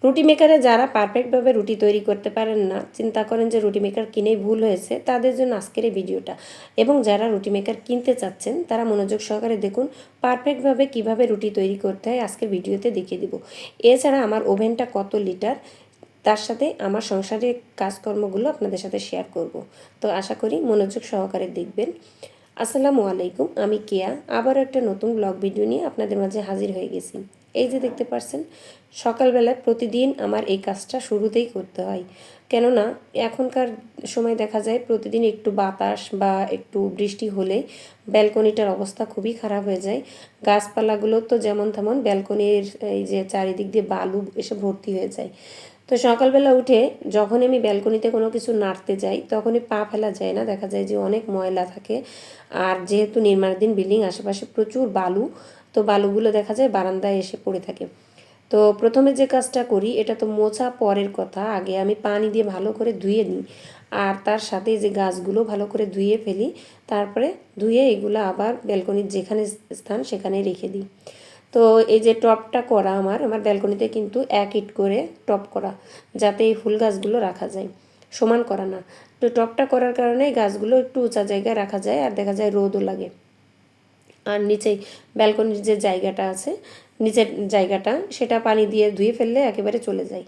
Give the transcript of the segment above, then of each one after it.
রুটি মেকারে যারা পারফেক্টভাবে রুটি তৈরি করতে পারেন না, চিন্তা করেন যে রুটি মেকার কিনেই ভুল হয়েছে, তাদের জন্য আজকের এই ভিডিওটা। এবং যারা রুটি মেকার কিনতে চাচ্ছেন তারা মনোযোগ সহকারে দেখুন পারফেক্টভাবে কিভাবে রুটি তৈরি করতে হয় আজকের ভিডিওতে দেখিয়ে দিব। এছাড়া আমার ওভেনটা কত লিটার, তার সাথে আমার সংসারের কাজকর্মগুলো আপনাদের সাথে শেয়ার করব। তো আশা করি মনোযোগ সহকারে দেখবেন। আসসালামু আলাইকুম, আমি কেয়া আবারও একটা নতুন ব্লগ ভিডিও নিয়ে আপনাদের মাঝে হাজির হয়ে গেছি। এই যে দেখতে পাচ্ছেন, সকালবেলায় প্রতিদিন আমার এই কাজটা শুরুতেই করতে হয়। কেননা এখনকার সময় দেখা যায় প্রতিদিন একটু বাতাস বা একটু বৃষ্টি হলেই ব্যালকনিটার অবস্থা খুবই খারাপ হয়ে যায়। গাছপালাগুলো তো যেমন তেমন, ব্যালকনির এই যে চারিদিক দিয়ে বালু এসে ভর্তি হয়ে যায়। তো সকালবেলা উঠে যখন আমি ব্যালকনিতে কোনো কিছু নাড়তে যাই তখনই পা ফেলা যায় না, দেখা যায় যে অনেক ময়লা থাকে। আর যেহেতু নির্মাণাধীন বিল্ডিং, আশেপাশে প্রচুর বালু, তো বালুগুলো দেখা যায় বারান্দায় এসে পড়ে থাকে। তো প্রথমে যে কাজটা করি, এটা তো মোছা পরের কথা, আগে আমি পানি দিয়ে ভালো করে ধুয়ে নিই। আর তার সাথে যে গাছগুলো ভালো করে ধুয়ে ফেলি, তারপরে ধুয়ে এগুলো আবার ব্যালকনির যেখানে স্থান সেখানে রেখে দিই। তো এই যে টপটা করা, আমার ব্যালকনিতে কিন্তু 1 ইট করে টপ করা, যাতে এই ফুল গাছগুলো রাখা যায়, সমান করা না। তো টপটা করার কারণে গাছগুলো একটু উঁচা জায়গায় রাখা যায় আর দেখা যায় রোদও লাগে। আর নিচেই ব্যালকনির যে জায়গাটা আছে, নিচের জায়গাটা, সেটা পানি দিয়ে ধুয়ে ফেললে একেবারে চলে যায়।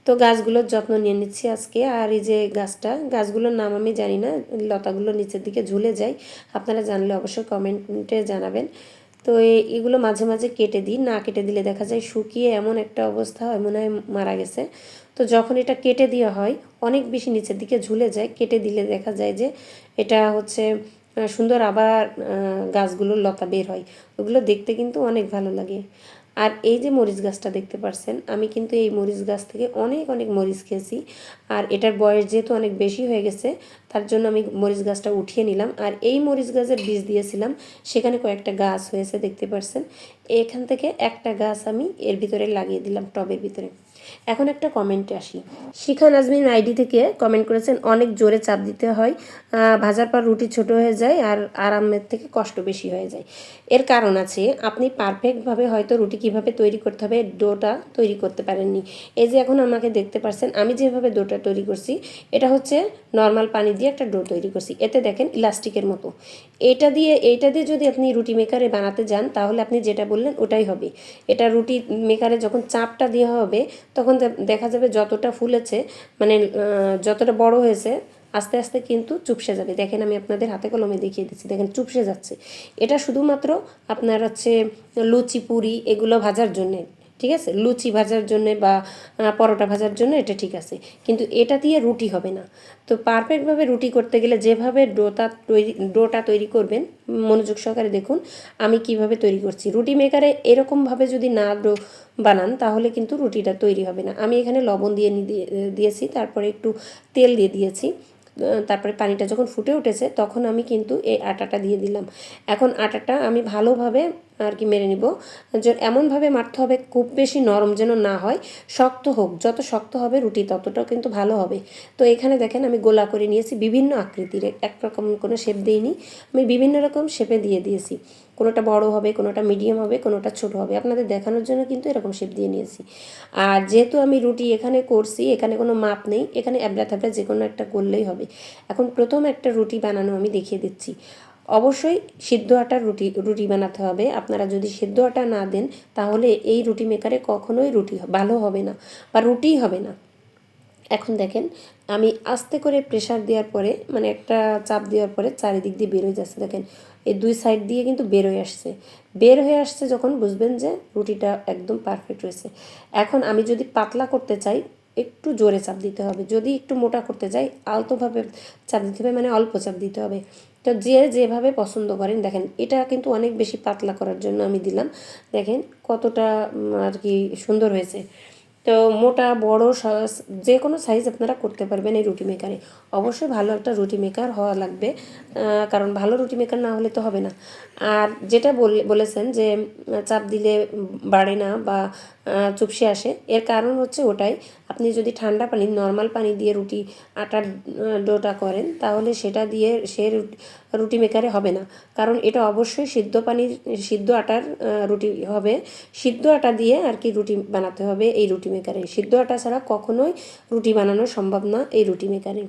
তো গাছগুলোর যত্ন নিয়ে নিচ্ছি আজকে। আর এই যে গাছগুলোর নাম আমি জানি না, লতাগুলো নিচের দিকে ঝুলে যায়, আপনারা জানলে অবশ্যই কমেন্টে জানাবেন। তো এগুলো মাঝে মাঝে কেটে দিই, না কেটে দিলে দেখা যায় শুকিয়ে এমন একটা অবস্থা হয় মনে হয় মারা গেছে। তো যখন এটা কেটে দেওয়া হয় অনেক বেশি নিচের দিকে ঝুলে যায়, কেটে দিলে দেখা যায় যে এটা হচ্ছে সুন্দর আবার গাছগুলোর লতা বের হয়, ওগুলো দেখতে কিন্তু অনেক ভালো লাগে। আর এই যে মরিচ গাছটা দেখতে পাচ্ছেন, আমি কিন্তু এই মরিচ গাছ থেকে অনেক অনেক মরিচ খেয়েছি। আর এটার বয়স যেহেতু অনেক বেশি হয়ে গেছে, তার জন্য আমি মরিচ গাছটা উঠিয়ে নিলাম। আর এই মরিচ গাছের বীজ দিয়েছিলাম, সেখানে কয়েকটা গাছ হয়েছে দেখতে পাচ্ছেন। এখান থেকে একটা গাছ আমি এর ভিতরে লাগিয়ে দিলাম টবের ভিতরে। এখন একটা কমেন্টে আসি। শিখা নাজমিন আইডি থেকে কমেন্ট করেছেন, অনেক জোরে চাপ দিতে হয়, ভাজার পর রুটি ছোট হয়ে যায় আর আরামের থেকে কষ্ট বেশি হয়ে যায়। এর কারণ আছে, আপনি পারফেক্টভাবে হয়তো রুটি কিভাবে তৈরি করতে হবে ডোটা তৈরি করতে পারেননি। এই যে এখন আমাকে দেখতে পাচ্ছেন আমি যেভাবে ডোটা তৈরি করছি, এটা হচ্ছে নর্মাল পানি দিয়ে একটা ডো তৈরি করছি। এতে দেখেন ইলাস্টিকের মতো। এইটা দিয়ে যদি আপনি রুটি মেকারে বানাতে যান তাহলে আপনি যেটা বললেন ওটাই হবে। এটা রুটি মেকারে যখন চাপটা দেওয়া হবে তখন দেখা যাবে যতটা ফুলেছে, মানে যতটা বড় হয়েছে, আস্তে আস্তে কিন্তু চুপসে যাবে। দেখেন আমি আপনাদের হাতে কলমে দেখিয়ে দিচ্ছি, দেখেন চুপসে যাচ্ছে। এটা শুধুমাত্র আপনার হচ্ছে লুচি পুরি এগুলো ভাজার জন্যে, ঠিক আছে, লুচি ভাজার জন্যে বা পরোটা ভাজার জন্য এটা ঠিক আছে, কিন্তু এটা দিয়ে রুটি হবে না। তো পারফেক্টভাবে রুটি করতে গেলে যেভাবে ডোটা তৈরি করবেন, মনোযোগ সহকারে দেখুন আমি কিভাবে তৈরি করছি। রুটি মেকারে এরকমভাবে যদি না ডো বানান তাহলে কিন্তু রুটিটা তৈরি হবে না। আমি এখানে লবণ দিয়েছি, তারপরে একটু তেল দিয়ে দিয়েছি, তারপরে পানিটা যখন ফুটে উঠেছে তখন আমি কিন্তু এই আটাটা দিয়ে দিলাম। এখন আটাটা আমি ভালোভাবে আর কি মেরে নিব, যে এমনভাবে মারতে হবে খুব বেশি নরম যেন না হয়, শক্ত হোক, যত শক্ত হবে রুটি ততটাও কিন্তু ভালো হবে। তো এখানে দেখেন আমি গোলা করে নিয়েছি বিভিন্ন আকৃতির, একরকম কোনো শেপ দিইনি, আমি বিভিন্ন রকম শেপে দিয়ে দিয়েছি। কোনোটা বড় হবে, কোনোটা মিডিয়াম হবে, কোনোটা ছোট হবে, আপনাদের দেখানোর জন্য কিন্তু এরকম শেপ দিয়ে নিয়েছি। আর যেহেতু আমি রুটি এখানে করছি, এখানে কোনো মাপ নেই, এখানে এবড়া থেবড়া যে কোনো একটা করলেই হবে। এখন প্রথম একটা রুটি বানানো আমি দেখিয়ে দিচ্ছি। অবশ্যই সিদ্ধ আটার রুটি বানাতে হবে। আপনারা যদি সিদ্ধ আটা না দেন তাহলে এই রুটি মেকারে কখনোই রুটি ভালো হবে না বা রুটিই হবে না। এখন দেখেন আমি আস্তে করে প্রেসার দেওয়ার পরে, মানে একটা চাপ দেওয়ার পরে চারিদিক দিয়ে বের হয়ে যাচ্ছে, দেখেন এই দুই সাইড দিয়ে কিন্তু বের হয়ে আসছে যখন বুঝবেন যে রুটিটা একদম পারফেক্ট হয়েছে। এখন আমি যদি পাতলা করতে চাই একটু জোরে চাপ দিতে হবে, যদি একটু মোটা করতে চাই আলতোভাবে চাপ দিতে হবে, মানে অল্প চাপ দিতে হবে। তো যেভাবে পছন্দ করেন, দেখেন এটা কিন্তু অনেক বেশি পাতলা করার জন্য আমি দিলাম, দেখেন কতটা আর কি সুন্দর হয়েছে। তো মোটা বড় যে কোনো সাইজ আপনারা করতে পারবেন এই রুটি মেকারে। অবশ্যই ভালো একটা রুটি মেকার হওয়া লাগবে, কারণ ভালো রুটি মেকার না হলে তো হবে না। আর যেটা বলেছেন যে চাপ দিলে বাড়ে না বা চুপসে আসে। এর কারণ হচ্ছে ওটাই, আপনি যদি ঠান্ডা পানি নর্মাল পানি দিয়ে রুটি আটার ডোটা করেন তাহলে সেটা দিয়ে সে রুটি মেকারে হবে না, কারণ এটা অবশ্যই সিদ্ধ আটার রুটি হবে। সিদ্ধ আটা দিয়ে আর কি রুটি বানাতে হবে এই রুটি মেকারে। সিদ্ধ আটা ছাড়া কখনোই রুটি বানানো সম্ভব না এই রুটি মেকারে।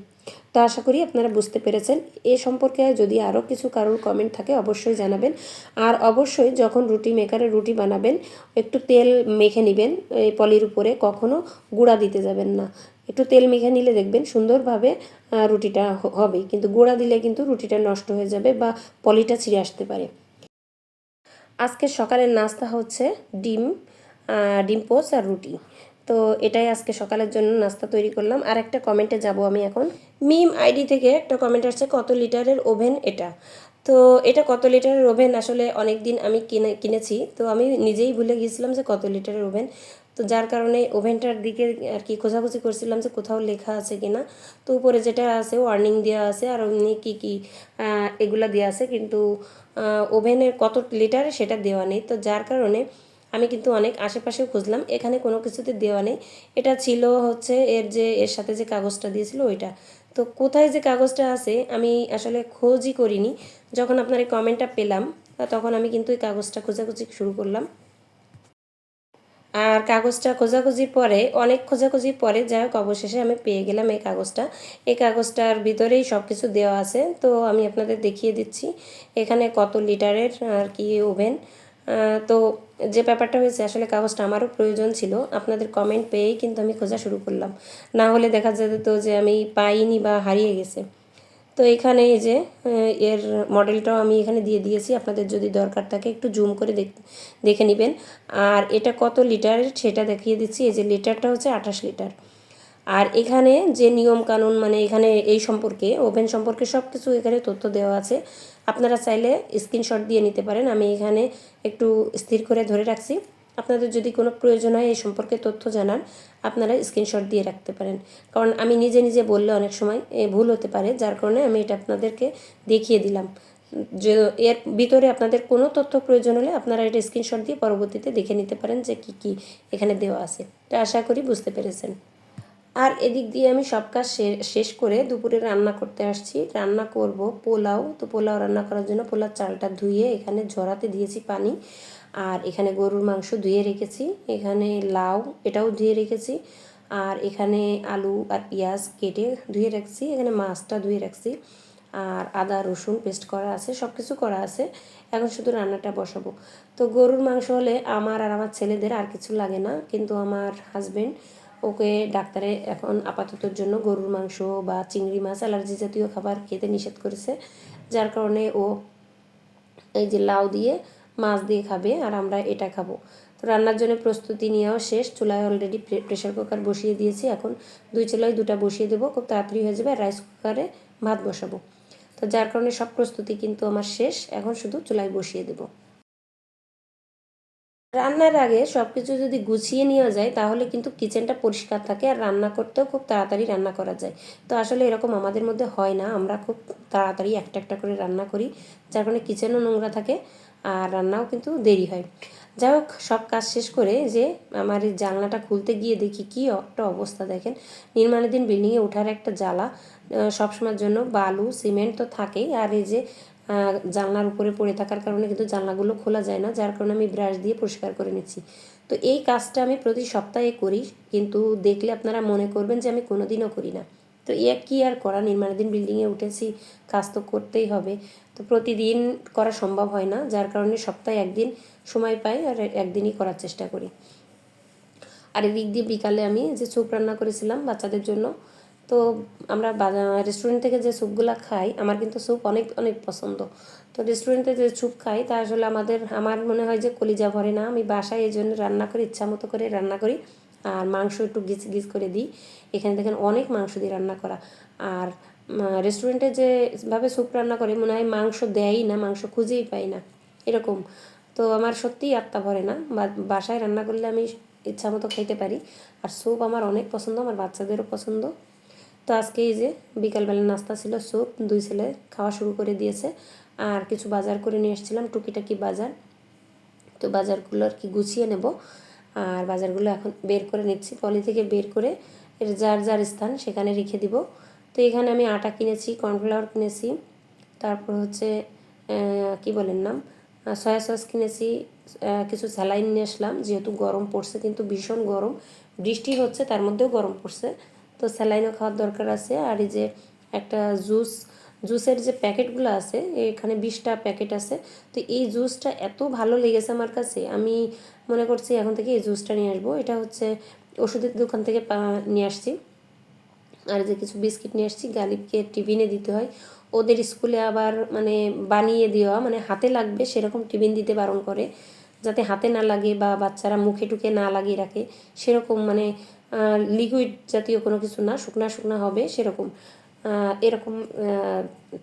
তো আশা করি আপনারা বুঝতে পেরেছেন। এ সম্পর্কে যদি আরও কিছু কারোর কমেন্ট থাকে অবশ্যই জানাবেন। আর অবশ্যই যখন রুটি মেকারে রুটি বানাবেন একটু তেল মেখে নেবেন এই পলির উপরে, কখনো গুঁড়া দিতে যাবেন না। একটু তেল মেখে নিলে দেখবেন সুন্দরভাবে রুটিটা হবে, কিন্তু গুঁড়া দিলে কিন্তু রুটিটা নষ্ট হয়ে যাবে বা পলিটা ছিঁড়ে আসতে পারে। আজকে সকালের নাস্তা হচ্ছে ডিম পোচ আর রুটি। তো এটাই আজকে সকালের জন্য নাস্তা তৈরি করলাম। আর একটা কমেন্টে যাব আমি এখন। মিম আইডি থেকে একটা কমেন্ট আসছে, কত লিটারের ওভেন এটা? তো এটা কত লিটারের ওভেন আসলে অনেক দিন আমি কিনেছি, তো আমি নিজেই ভুলে গিয়েছিলাম যে কত লিটারের ওভেন। তো যার কারণে ওভেনটার দিকে আর কি খোঁজাখুঁজি করছিলাম যে কোথাও লেখা আছে কি না। তো উপরে যেটা আছে ওয়ার্নিং দেওয়া আছে আর এমনি কী কী এগুলা দেওয়া আছে, কিন্তু ওভেনের কত লিটার সেটা দেওয়া নেই। তো যার কারণে আমি কিন্তু অনেক আশেপাশে খুঁজলাম, এখানে কোনো কিছুতে দেওয়া নেই। এটা ছিল হচ্ছে এর সাথে যে কাগজটা দিয়েছিল ওইটা। তো কোথায় যে কাগজটা আছে আমি আসলে খোঁজই করিনি। যখন আপনার এই কমেন্টটা পেলাম তখন আমি কিন্তু এই কাগজটা খোঁজাখুঁজি শুরু করলাম। আর কাগজটা অনেক খোঁজাখুঁজির পরে যাই হোক অবশেষে আমি পেয়ে গেলাম এই কাগজটা। এই কাগজটার ভিতরেই সব কিছু দেওয়া আছে। তো আমি আপনাদের দেখিয়ে দিচ্ছি এখানে কত লিটারের আর কি ওভেন। তো যে ব্যাপারটা হয়েছে আসলে কাগজটা আমারও প্রয়োজন ছিল, আপনাদের কমেন্ট পেয়েই কিন্তু আমি খোঁজা শুরু করলাম, না হলে দেখা যেত যে আমি পাইনি বা হারিয়ে গেছে। তো এখানে এই যে এর মডেলটাও আমি এখানে দিয়ে দিয়েছি, আপনাদের যদি দরকার থাকে একটু জুম করে দেখে নেবেন। আর এটা কত লিটারের সেটা দেখিয়ে দিচ্ছি। এই যে লিটারটা হচ্ছে 28 লিটার। আর এখানে যে নিয়ম কানুন মানে এখানে এই সম্পর্কে ওভেন সম্পর্কে সব কিছু এখানে তথ্য দেওয়া আছে, আপনারা চাইলে স্ক্রিনশট দিয়ে নিতে পারেন। আমি এখানে একটু স্থির করে ধরে রাখছি, আপনাদের যদি কোনো প্রয়োজন হয় এই সম্পর্কে তথ্য জানার আপনারা স্ক্রিনশট দিয়ে রাখতে পারেন, কারণ আমি নিজে নিজে বললে অনেক সময় ভুল হতে পারে, যার কারণে আমি এটা আপনাদেরকে দেখিয়ে দিলাম। যে এর ভিতরে আপনাদের কোনো তথ্য প্রয়োজন হলে আপনারা এটা স্ক্রিনশট দিয়ে পরবর্তীতে দেখে নিতে পারেন যে কী কী এখানে দেওয়া আছে। এটা আশা করি বুঝতে পেরেছেন। আর এদিক দিয়ে আমি সব কাজ শেষ করে দুপুরে রান্না করতে আসছি। রান্না করব পোলাও। তো পোলাও রান্না করার জন্য পোলার চালটা ধুয়ে এখানে ঝরাতে দিয়েছি পানি। আর এখানে গরুর মাংস ধুয়ে রেখেছি, এখানে লাউ এটাও ধুয়ে রেখেছি, আর এখানে আলু আর পেঁয়াজ কেটে ধুয়ে রাখছি, এখানে মাছটা ধুয়ে রাখছি, আর আদা রসুন পেস্ট করা আছে, সব কিছু করা আছে। এখন শুধু রান্নাটা বসাবো। তো গরুর মাংস হলে আমার আর আমার ছেলেদের আর কিছু লাগে না, কিন্তু আমার হাজবেন্ড ওকে ডাক্তারে এখন আপাততর জন্য গরুর মাংস বা চিংড়ি মাছ অ্যালার্জি জাতীয় খাবার খেতে নিষেধ করেছে, যার কারণে ও এই যে লাউ দিয়ে মাছ দিয়ে খাবে আর আমরা এটা খাবো। তো রান্নার জন্য প্রস্তুতি নেওয়াও শেষ। চুলায় অলরেডি প্রেশার কুকার বসিয়ে দিয়েছি, এখন 2 চুলায় 2টা বসিয়ে দেবো, খুব তাড়াতাড়ি হয়ে যাবে। আর রাইস কুকারে ভাত বসাবো। তো যার কারণে সব প্রস্তুতি কিন্তু আমার শেষ, এখন শুধু চুলায় বসিয়ে দেবো। রান্নার আগে সব কিছু যদি গুছিয়ে নেওয়া যায় তাহলে কিন্তু কিচেনটা পরিষ্কার থাকে আর রান্না করতেও খুব তাড়াতাড়ি রান্না করা যায়। তো আসলে এরকম আমাদের মধ্যে হয় না, আমরা খুব তাড়াতাড়ি একটা একটা করে রান্না করি, যার কারণে কিচেনও নোংরা থাকে আর রান্নাও কিন্তু দেরি হয়। যাই হোক সব কাজ শেষ করে যে আমার এই জানলাটা খুলতে গিয়ে দেখি কী একটা অবস্থা দেখেন। নির্মাণাধীন বিল্ডিংয়ে ওঠার একটা জ্বালা, সবসময়ের জন্য বালু সিমেন্ট তো থাকেই, আর এই যে জানলার উপরে পড়ে থাকার কারণে কিন্তু জানলাগুলো খোলা যায় না, যার কারণে আমি ব্রাশ দিয়ে পরিষ্কার করে নিচ্ছি। তো এই কাজটা আমি প্রতি সপ্তাহে করি, কিন্তু দেখলে আপনারা মনে করবেন যে আমি কোনোদিনও করি না। তো কী আর করা, নির্মাণাধীন বিল্ডিংয়ে উঠেছি, কাজ তো করতেই হবে। তো প্রতিদিন করা সম্ভব হয় না, যার কারণে সপ্তাহে একদিন সময় পাই আর একদিনই করার চেষ্টা করি। আর এদিক দিয়ে বিকালে আমি যে স্যুপ রান্না করেছিলাম বাচ্চাদের জন্য, তো আমরা রেস্টুরেন্ট থেকে যে স্যুপগুলো খাই আমার কিন্তু স্যুপ অনেক অনেক পছন্দ। তো রেস্টুরেন্টে যে স্যুপ খাই তা আসলে আমার মনে হয় যে কলিজা ভরে না। আমি বাসায় এই জন্য রান্না করি, ইচ্ছা মতো করে রান্না করি, আর মাংস একটু গিজ করে দিই। এখানে দেখেন অনেক মাংস দিয়ে রান্না করা। আর রেস্টুরেন্টে যেভাবে স্যুপ রান্না করে মনে হয় মাংস দেয়ই না, মাংস খুঁজেই পাই না এরকম। তো আমার সত্যিই আত্মা ভরে না, বাসায় রান্না করলে আমি ইচ্ছা মতো খেতে পারি। আর স্যুপ আমার অনেক পছন্দ, আমার বাচ্চাদেরও পছন্দ। তো আজকে এই যে বিকালবেলা নাস্তা ছিল স্যুপ, 2 ছেলে খাওয়া শুরু করে দিয়েছে। আর কিছু বাজার করে নিয়ে এসেছিলাম, টুকিটাকি বাজার। তো বাজারগুলো আর কি গুছিয়ে নেব। আর বাজারগুলো এখন বের করে নিচ্ছি, পলি থেকে বের করে এর যার যার স্থান সেখানে রেখে দিব। তো এখানে আমি আটা কিনেছি, কর্নফ্লাওয়ার কিনেছি, তারপর হচ্ছে কি বলেন নাম সয়া সস কিনেছি, কিছু স্যালাইন নিয়ে আসলাম, যেহেতু গরম পড়ছে কিন্তু ভীষণ গরম, বৃষ্টি হচ্ছে তার মধ্যেও গরম পড়ছে, তো স্যালাইনও খাওয়ার দরকার আছে। আর এই যে একটা জুসের যে প্যাকেটগুলো আছে, এখানে 20টা প্যাকেট আছে। তো এই জুসটা এত ভালো লেগেছে আমার কাছে, আমি মনে করছি এখন থেকে এই জুসটা নিয়ে আসবো। এটা হচ্ছে ওষুধের দোকান থেকে নিয়ে আসছি। আর যে কিছু বিস্কিট নিয়ে আসছি, গালিবকে টিফিনে দিতে হয়, ওদের স্কুলে আবার মানে বানিয়ে দেওয়া, মানে হাতে লাগবে সেরকম টিফিন দিতে বারণ করে, যাতে হাতে না লাগে বা বাচ্চারা মুখে টুকে না লাগিয়ে রাখে সেরকম, মানে লিকুইড জাতীয় কোনো কিছু না, শুকনা শুকনা হবে সেরকম এরকম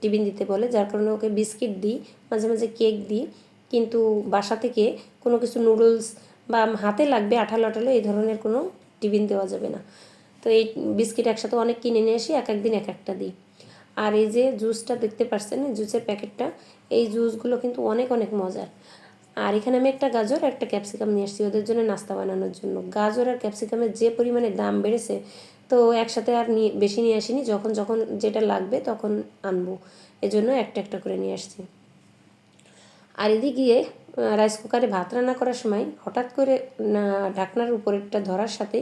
টিফিন দিতে বলে। যার কারণে ওকে বিস্কিট দিই, মাঝে মাঝে কেক দিই, কিন্তু বাসা থেকে কোনো কিছু নুডলস বা হাতে লাগবে আঠালো আঠালো এই ধরনের কোনো টিফিন দেওয়া যাবে না। তো এই বিস্কিট একসাথে অনেক কিনে নিয়ে আসি, এক একদিন এক একটা দিই। আর এই যে জুসটা দেখতে পাচ্ছেন, জুসের প্যাকেটটা, এই জুসগুলো কিন্তু অনেক অনেক মজার। আর এখানে আমি একটা গাজর আর একটা ক্যাপসিকাম নিয়ে আসছি ওদের জন্য নাস্তা বানানোর জন্য। গাজর আর ক্যাপসিকামের যে পরিমাণে দাম বেড়েছে, তো একসাথে আর বেশি নিয়ে আসিনি, যখন যখন যেটা লাগবে তখন আনবো, এজন্য একটা একটা করে নিয়ে আসছি। আর এদিকে রাইস কুকারে ভাত রান্না করার সময় হঠাৎ করে ঢাকনার উপরেরটা ধরার সাথে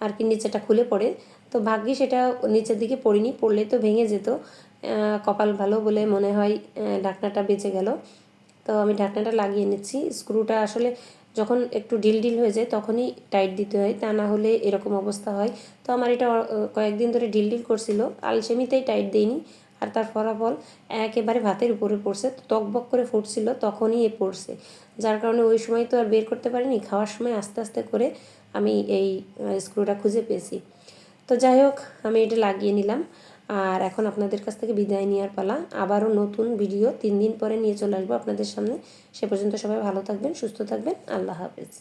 আর কি নিচেটা খুলে পড়ে, তো ভাগ্যি সেটা নিচের দিকে পড়িনি, পড়লে তো ভেঙে যেত। কপাল ভালো বলে মনে হয় ঢাকনাটা বেঁচে গেল। তো আমি ঢাকনাটা লাগিয়ে নিচ্ছি। স্ক্রুটা আসলে যখন একটু ঢিল ঢিল হয়ে যায় তখনই টাইট দিতে হয়, তা না হলে এরকম অবস্থা হয়। তো আমার এটা কয়েকদিন ধরে ঢিল ঢিল করছিল, আলসেমিতেই টাইট দেইনি, আর তার ফলাফল একেবারে ভাতের উপরে পড়ছে, টকবক করে ফুটছিল তখনই এ পড়ছে। যার কারণে ওই সময় তো আর বের করতে পারিনি, খাওয়ার সময় আস্তে আস্তে করে আমি এই স্ক্রুটা খুঁজে পেয়েছি। তো যাই হোক, আমি এটা লাগিয়ে নিলাম। আর এখন আপনাদের কাছ থেকে বিদায় নেওয়ার পালা। আবারও নতুন ভিডিও 3 দিন পরে নিয়ে চলে আসবো আপনাদের সামনে। সে পর্যন্ত সবাই ভালো থাকবেন, সুস্থ থাকবেন। আল্লাহ হাফেজ।